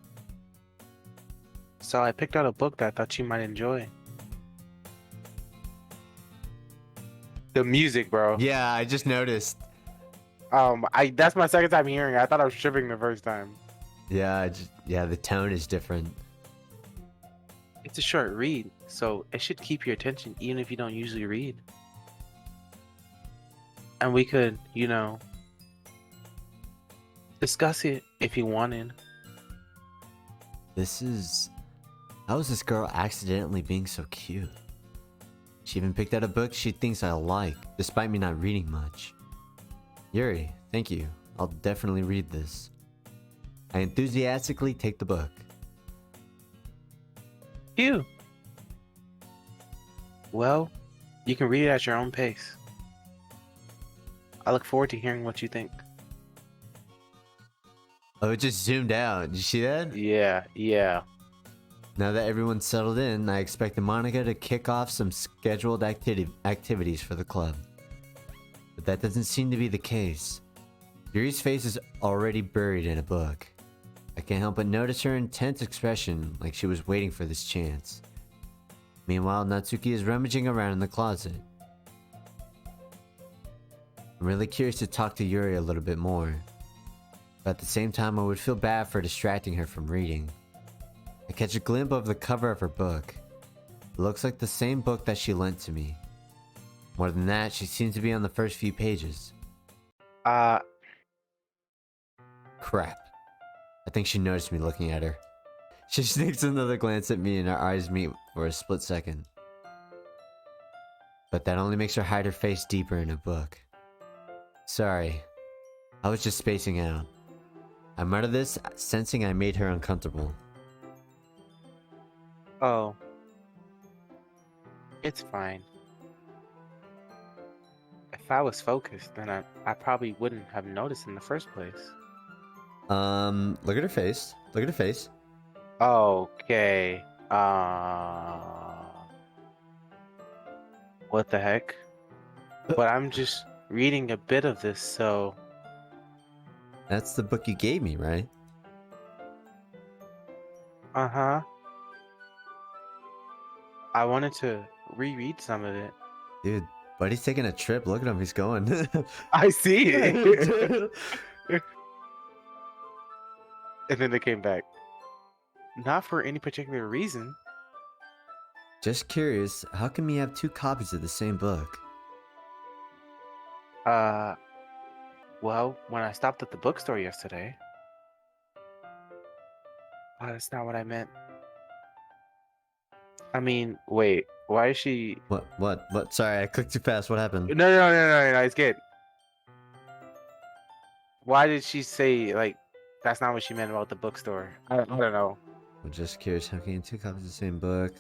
[SPEAKER 2] so I picked out a book that I thought you might enjoy. The music, bro.
[SPEAKER 1] Yeah, I just noticed.
[SPEAKER 2] That's my second time hearing it. I thought I was tripping the first time.
[SPEAKER 1] Yeah, the tone is different.
[SPEAKER 2] It's a short read, so it should keep your attention even if you don't usually read. And we could, you know, discuss it if you wanted.
[SPEAKER 1] This is How is this girl accidentally being so cute? She even picked out a book she thinks I like, despite me not reading much. Yuri, thank you. I'll definitely read this. I enthusiastically take the book.
[SPEAKER 2] Phew. Well, you can read it at your own pace. I look forward to hearing what you think.
[SPEAKER 1] Oh, it just zoomed out. Did you see that?
[SPEAKER 2] Yeah.
[SPEAKER 1] Now that everyone's settled in, I expect Monica to kick off some scheduled activities for the club. But that doesn't seem to be the case. Yuri's face is already buried in a book. I can't help but notice her intense expression, like she was waiting for this chance. Meanwhile, Natsuki is rummaging around in the closet. I'm really curious to talk to Yuri a little bit more. But at the same time, I would feel bad for distracting her from reading. I catch a glimpse of the cover of her book. It looks like the same book that she lent to me. More than that, she seems to be on the first few pages. Crap. I think she noticed me looking at her. She sneaks another glance at me and our eyes meet for a split second. But that only makes her hide her face deeper in a book. Sorry. I was just spacing out. I mutter this, sensing I made her uncomfortable.
[SPEAKER 2] Oh. It's fine. If I was focused, then I probably wouldn't have noticed in the first place.
[SPEAKER 1] Look at her face. Look at her face.
[SPEAKER 2] Okay. What the heck? But I'm just reading a bit of this, so...
[SPEAKER 1] That's the book you gave me, right?
[SPEAKER 2] Uh-huh. I wanted to reread some of it.
[SPEAKER 1] Dude, buddy's taking a trip. Look at him. He's going.
[SPEAKER 2] I see it! And then they came back. Not for any particular reason.
[SPEAKER 1] Just curious, how can we have two copies of the same book?
[SPEAKER 2] Well, when I stopped at the bookstore yesterday... Oh, that's not what I meant. I mean, wait, why is she...
[SPEAKER 1] What? Sorry, I clicked too fast. What happened?
[SPEAKER 2] No, it's good. Why did she say, like, that's not what she meant about the bookstore? I don't know.
[SPEAKER 1] I'm just curious, how can you have two copies of the same book?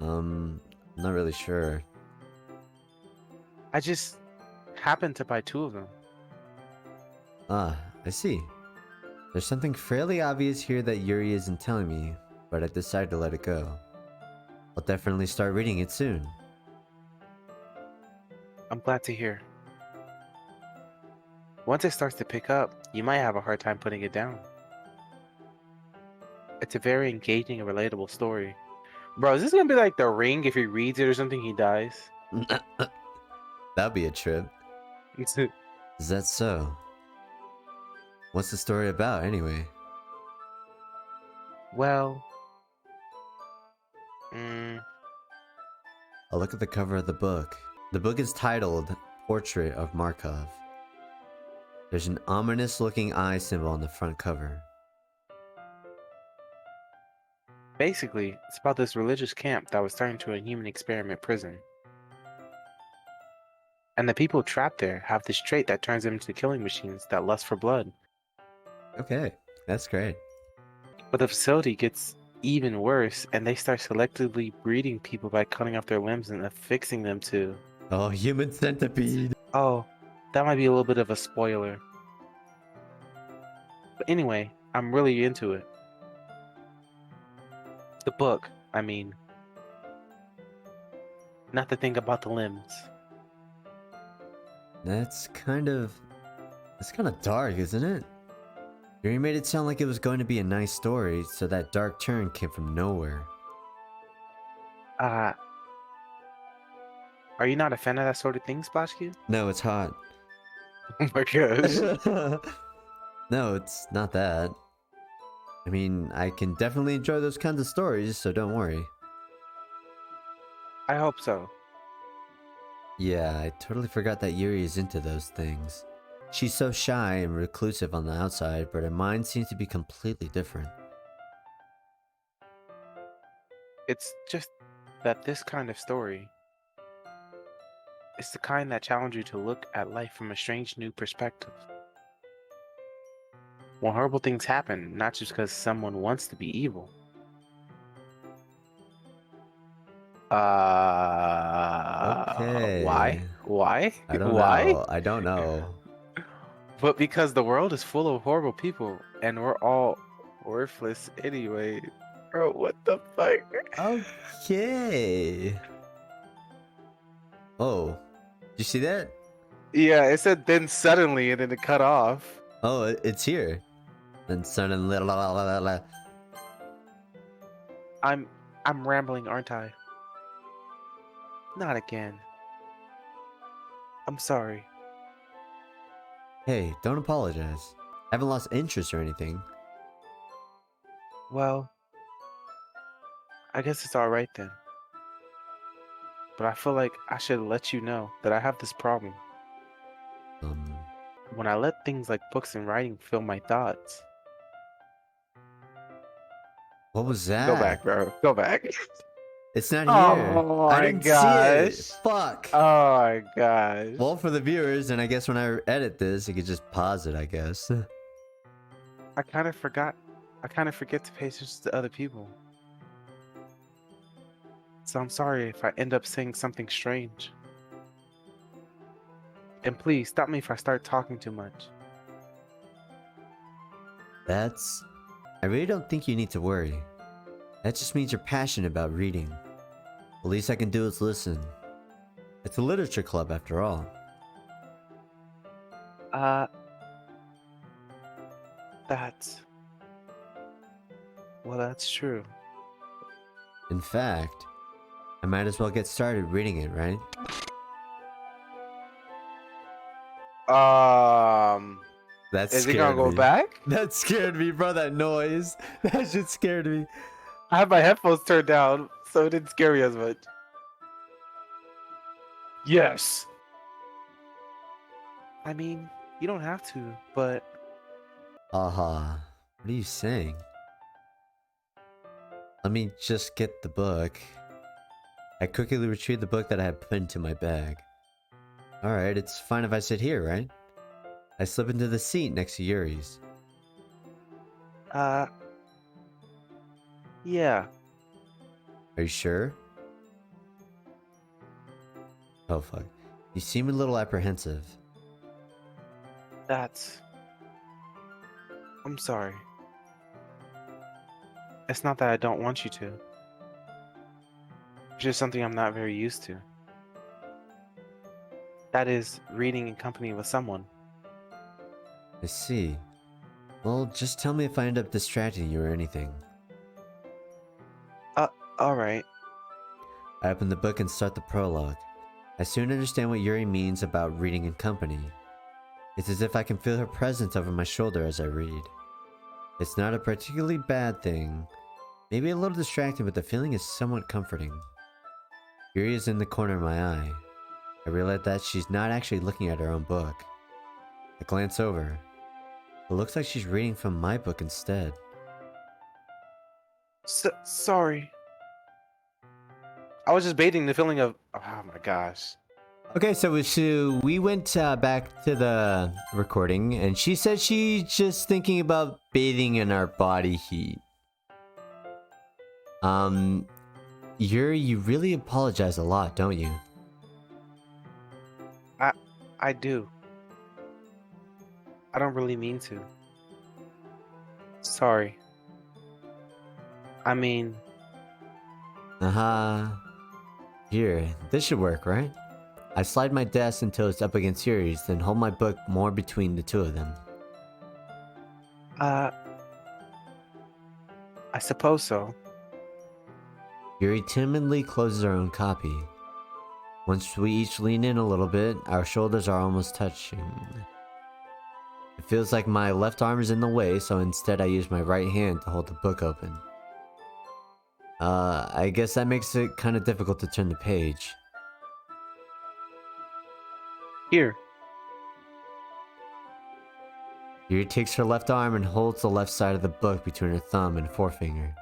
[SPEAKER 1] Not really sure.
[SPEAKER 2] I just happened to buy two of them.
[SPEAKER 1] Ah, I see. There's something fairly obvious here that Yuri isn't telling me, but I decided to let it go. I'll definitely start reading it soon.
[SPEAKER 2] I'm glad to hear. Once it starts to pick up, you might have a hard time putting it down. It's a very engaging and relatable story. Bro, is this gonna be like The Ring? If he reads it or something, he dies?
[SPEAKER 1] That'd be a trip. Is that so? What's the story about, anyway?
[SPEAKER 2] Well...
[SPEAKER 1] I'll look at the cover of the book. The book is titled Portrait of Markov. There's an ominous-looking eye symbol on the front cover.
[SPEAKER 2] Basically, it's about this religious camp that was turned into a human experiment prison. And the people trapped there have this trait that turns them into killing machines that lust for blood.
[SPEAKER 1] Okay, that's great.
[SPEAKER 2] But the facility gets even worse, and they start selectively breeding people by cutting off their limbs and affixing them to...
[SPEAKER 1] Oh, human centipede!
[SPEAKER 2] Oh, that might be a little bit of a spoiler. But anyway, I'm really into it. The book, I mean. Not the thing about the limbs.
[SPEAKER 1] That's kind of dark, isn't it? You made it sound like it was going to be a nice story, so that dark turn came from nowhere.
[SPEAKER 2] Are you not a fan of that sort of thing, Splashkid?
[SPEAKER 1] No, it's hot.
[SPEAKER 2] Oh my gosh.
[SPEAKER 1] No, it's not that. I mean, I can definitely enjoy those kinds of stories, so don't worry.
[SPEAKER 2] I hope so.
[SPEAKER 1] Yeah, I totally forgot that Yuri is into those things. She's so shy and reclusive on the outside, but her mind seems to be completely different.
[SPEAKER 2] It's just that this kind of story is the kind that challenges you to look at life from a strange new perspective. When horrible things happen, not just because someone wants to be evil.
[SPEAKER 1] Okay.
[SPEAKER 2] Why? Why?
[SPEAKER 1] I don't
[SPEAKER 2] Why?
[SPEAKER 1] know. I don't know.
[SPEAKER 2] But because the world is full of horrible people and we're all worthless anyway. Bro, what the fuck?
[SPEAKER 1] Okay. Oh, did you see that?
[SPEAKER 2] Yeah, it said then suddenly and then it cut off.
[SPEAKER 1] Oh, it's here. Then suddenly, la, la, la, la, la.
[SPEAKER 2] I'm rambling, aren't I? Not again. I'm sorry.
[SPEAKER 1] Hey, don't apologize. I haven't lost interest or anything.
[SPEAKER 2] Well, I guess it's alright then. But I feel like I should let you know that I have this problem. When I let things like books and writing fill my thoughts.
[SPEAKER 1] What was that?
[SPEAKER 2] Go back, bro. Go back.
[SPEAKER 1] It's not here.
[SPEAKER 2] Oh
[SPEAKER 1] I
[SPEAKER 2] my
[SPEAKER 1] didn't
[SPEAKER 2] gosh.
[SPEAKER 1] see it. Fuck.
[SPEAKER 2] Oh my gosh.
[SPEAKER 1] Well, for the viewers, and I guess when I edit this, you could just pause it, I guess.
[SPEAKER 2] I kind of forgot. I kind of forget to pay attention to other people. So I'm sorry if I end up saying something strange. And please stop me if I start talking too much.
[SPEAKER 1] I really don't think you need to worry. That just means you're passionate about reading. The least I can do is listen. It's a literature club after all.
[SPEAKER 2] That's true.
[SPEAKER 1] In fact, I might as well get started reading it, right? That
[SPEAKER 2] Is he
[SPEAKER 1] scared
[SPEAKER 2] gonna go
[SPEAKER 1] me.
[SPEAKER 2] back?
[SPEAKER 1] That scared me, bro. That noise. That shit scared me.
[SPEAKER 2] I have my headphones turned down, so it didn't scare me as much. Yes. I mean, you don't have to, but
[SPEAKER 1] Aha. What are you saying? Let me just get the book. I quickly retrieved the book that I had put into my bag. Alright, it's fine if I sit here, right? I slip into the seat next to Yuri's.
[SPEAKER 2] yeah.
[SPEAKER 1] Are you sure? Oh fuck. You seem a little apprehensive.
[SPEAKER 2] I'm sorry. It's not that I don't want you to. It's just something I'm not very used to. That is, reading in company with someone.
[SPEAKER 1] I see. Well, just tell me if I end up distracting you or anything.
[SPEAKER 2] Alright.
[SPEAKER 1] I open the book and start the prologue. I soon understand what Yuri means about reading in company. It's as if I can feel her presence over my shoulder as I read. It's not a particularly bad thing. Maybe a little distracting, but the feeling is somewhat comforting. Yuri is in the corner of my eye. I realize that she's not actually looking at her own book. I glance over. It looks like she's reading from my book instead.
[SPEAKER 2] Sorry. I was just baiting the feeling of, oh my gosh.
[SPEAKER 1] Okay, so we went back to the recording, and she said she's just thinking about bathing in our body heat. Yuri, you really apologize a lot, don't you?
[SPEAKER 2] I do. I don't really mean to. Sorry. I mean...
[SPEAKER 1] Here, this should work, right? I slide my desk until it's up against Yuri's, then hold my book more between the two of them.
[SPEAKER 2] I suppose so.
[SPEAKER 1] Yuri timidly closes her own copy. Once we each lean in a little bit, our shoulders are almost touching. It feels like my left arm is in the way, so instead I use my right hand to hold the book open. I guess that makes it kind of difficult to turn the page.
[SPEAKER 2] Here.
[SPEAKER 1] Yuri takes her left arm and holds the left side of the book between her thumb and forefinger.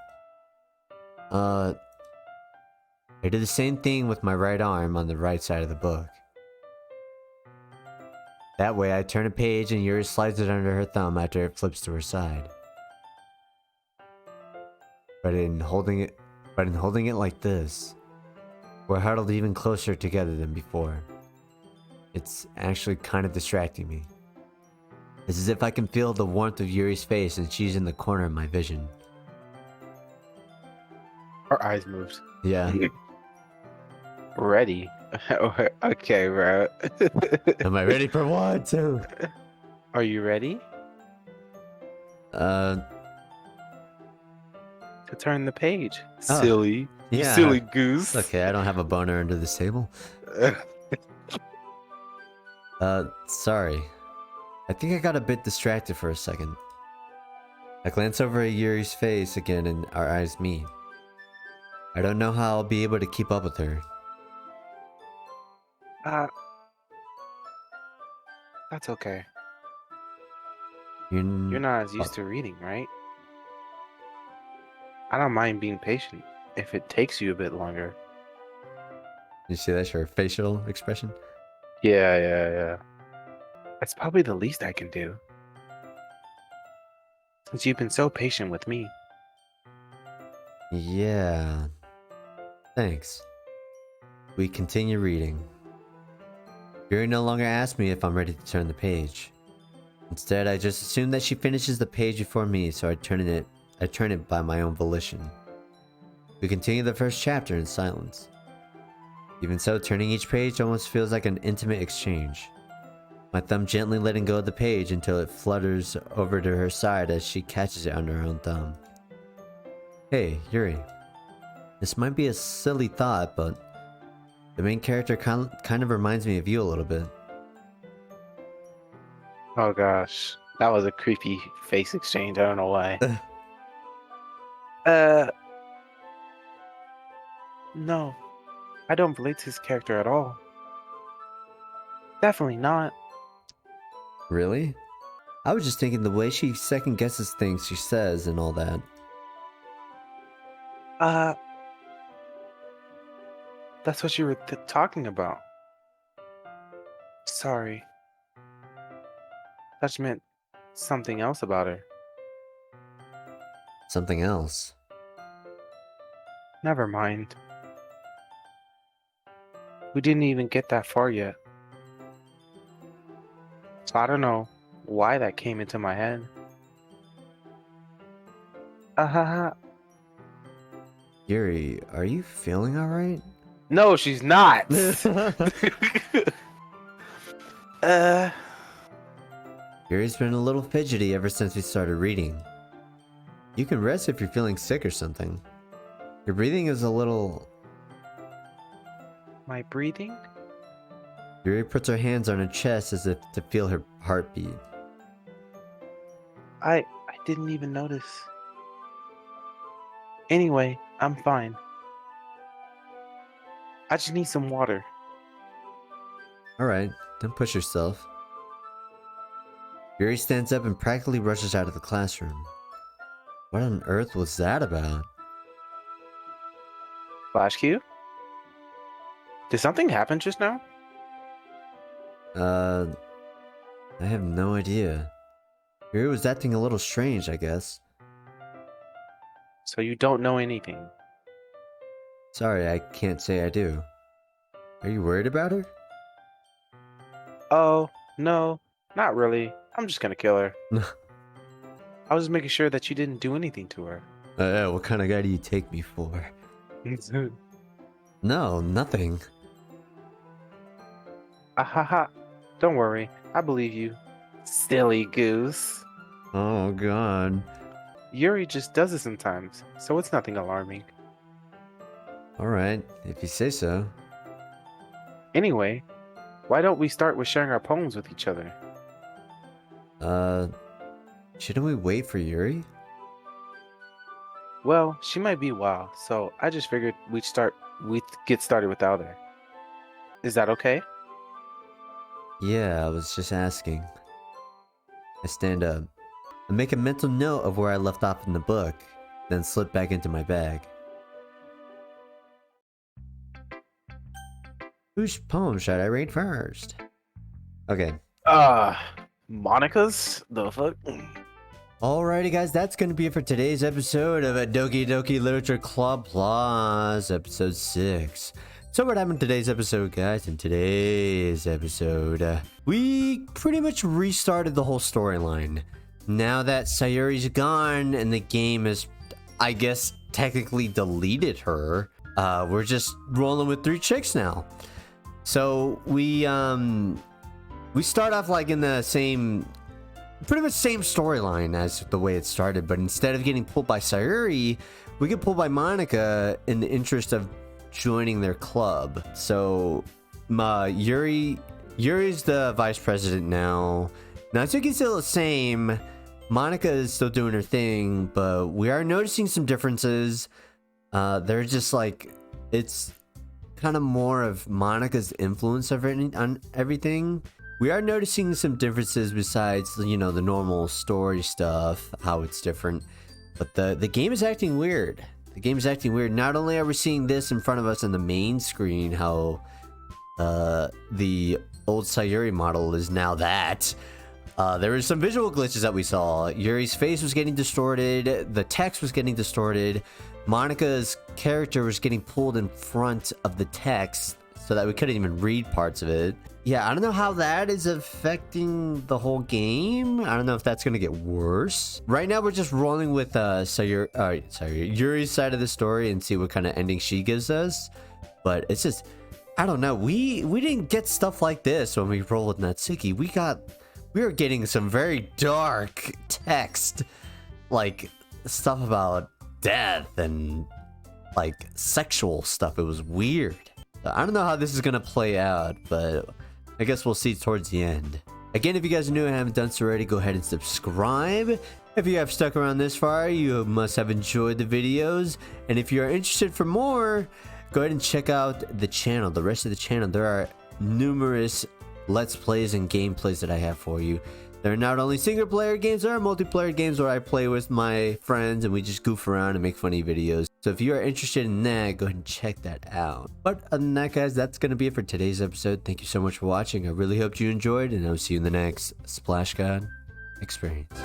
[SPEAKER 1] I did the same thing with my right arm on the right side of the book. That way I turn a page and Yuri slides it under her thumb after it flips to her side. But in holding it like this, we're huddled even closer together than before. It's actually kind of distracting me. It's as if I can feel the warmth of Yuri's face and she's in the corner of my vision.
[SPEAKER 2] Her eyes moved.
[SPEAKER 1] Yeah.
[SPEAKER 2] Ready? Okay, bro.
[SPEAKER 1] Am I ready for one, two?
[SPEAKER 2] Are you ready
[SPEAKER 1] Uh,
[SPEAKER 2] to turn the page?
[SPEAKER 1] Oh,
[SPEAKER 2] Silly. You
[SPEAKER 1] yeah.
[SPEAKER 2] silly goose.
[SPEAKER 1] Okay, I don't have a boner under this table. Sorry. I think I got a bit distracted for a second. I glance over at Yuri's face again and our eyes meet. I don't know how I'll be able to keep up with her.
[SPEAKER 2] That's okay.
[SPEAKER 1] You're
[SPEAKER 2] You're not as used to reading, right? I don't mind being patient if it takes you a bit longer.
[SPEAKER 1] You see that's her facial expression?
[SPEAKER 2] Yeah. That's probably the least I can do. Since you've been so patient with me.
[SPEAKER 1] Yeah. Thanks. We continue reading. Yuri no longer asks me if I'm ready to turn the page. Instead, I just assume that she finishes the page before me, so I turn it by my own volition. We continue the first chapter in silence. Even so, turning each page almost feels like an intimate exchange. My thumb gently letting go of the page until it flutters over to her side as she catches it under her own thumb. Hey, Yuri. This might be a silly thought, but the main character kind of reminds me of you a little bit.
[SPEAKER 2] Oh gosh. That was a creepy face exchange. I don't know why. No. I don't relate to his character at all. Definitely not.
[SPEAKER 1] Really? I was just thinking the way she second guesses things she says and all that.
[SPEAKER 2] That's what you were talking about. Sorry. That meant something else about her.
[SPEAKER 1] Something else.
[SPEAKER 2] Never mind. We didn't even get that far yet. So I don't know why that came into my head. Ahaha.
[SPEAKER 1] Yuri, are you feeling alright?
[SPEAKER 2] No, she's not.
[SPEAKER 1] Yuri's been a little fidgety ever since we started reading. You can rest if you're feeling sick or something. Your breathing is a little...
[SPEAKER 2] My breathing?
[SPEAKER 1] Yuri puts her hands on her chest as if to feel her heartbeat.
[SPEAKER 2] I didn't even notice. Anyway, I'm fine. I just need some water.
[SPEAKER 1] Alright, don't push yourself. Yuri stands up and practically rushes out of the classroom. What on earth was that about?
[SPEAKER 2] Flash Q? Did something happen just now?
[SPEAKER 1] I have no idea. Yuri was acting a little strange, I guess.
[SPEAKER 2] So you don't know anything?
[SPEAKER 1] Sorry, I can't say I do. Are you worried about her?
[SPEAKER 2] Oh, no, not really. I'm just gonna kill her. I was just making sure that you didn't do anything to her.
[SPEAKER 1] What kind of guy do you take me for? No, nothing.
[SPEAKER 2] Ahaha. Don't worry. I believe you. Silly goose.
[SPEAKER 1] Oh god.
[SPEAKER 2] Yuri just does it sometimes, so it's nothing alarming.
[SPEAKER 1] Alright, if you say so.
[SPEAKER 2] Anyway, why don't we start with sharing our poems with each other?
[SPEAKER 1] Shouldn't we wait for Yuri?
[SPEAKER 2] Well, she might be a while, so I just figured we'd get started without her. Is that okay?
[SPEAKER 1] Yeah, I was just asking. I stand up. I make a mental note of where I left off in the book, then slip back into my bag. Whose poem should I read first? Okay.
[SPEAKER 2] Monica's? The fuck?
[SPEAKER 1] Alrighty, guys, that's going to be it for today's episode of a Doki Doki Literature Club Plus, episode 6. So what happened in today's episode, guys? In today's episode, we pretty much restarted the whole storyline. Now that Sayuri's gone and the game has, I guess, technically deleted her, we're just rolling with 3 chicks now. So we start off like in the pretty much same storyline as the way it started, but instead of getting pulled by Sayuri, we get pulled by Monica in the interest of joining their club. So Yuri's the vice president now. Natsuki's still the same. Monica is still doing her thing, but we are noticing some differences. They're just like, it's kind of more of Monica's influence on everything. We are noticing some differences besides, you know, the normal story stuff, how it's different. But the game is acting weird. The game is acting weird. Not only are we seeing this in front of us on the main screen, how the old Sayuri model is now that. There were some visual glitches that we saw. Yuri's face was getting distorted. The text was getting distorted. Monica's character was getting pulled in front of the text so that we couldn't even read parts of it. Yeah, I don't know how that is affecting the whole game. I don't know if that's going to get worse. Right now, we're just rolling with Yuri's side of the story and see what kind of ending she gives us. But it's just, I don't know. We didn't get stuff like this when we rolled with Natsuki. We were getting some very dark text, like stuff about death and like sexual stuff. It was weird. I don't know how this is going to play out, but I guess we'll see towards the end. Again, if you guys are new and haven't done so already, go ahead and subscribe. If you have stuck around this far, you must have enjoyed the videos. And if you are interested for more, go ahead and check out the channel, the rest of the channel. There are numerous Let's Plays and gameplays that I have for you. There are not only single player games, there are multiplayer games where I play with my friends and we just goof around and make funny videos. So if you are interested in that, go ahead and check that out. But other than that, guys, that's going to be it for today's episode. Thank you so much for watching. I really hope you enjoyed, and I'll see you in the next Splash God experience.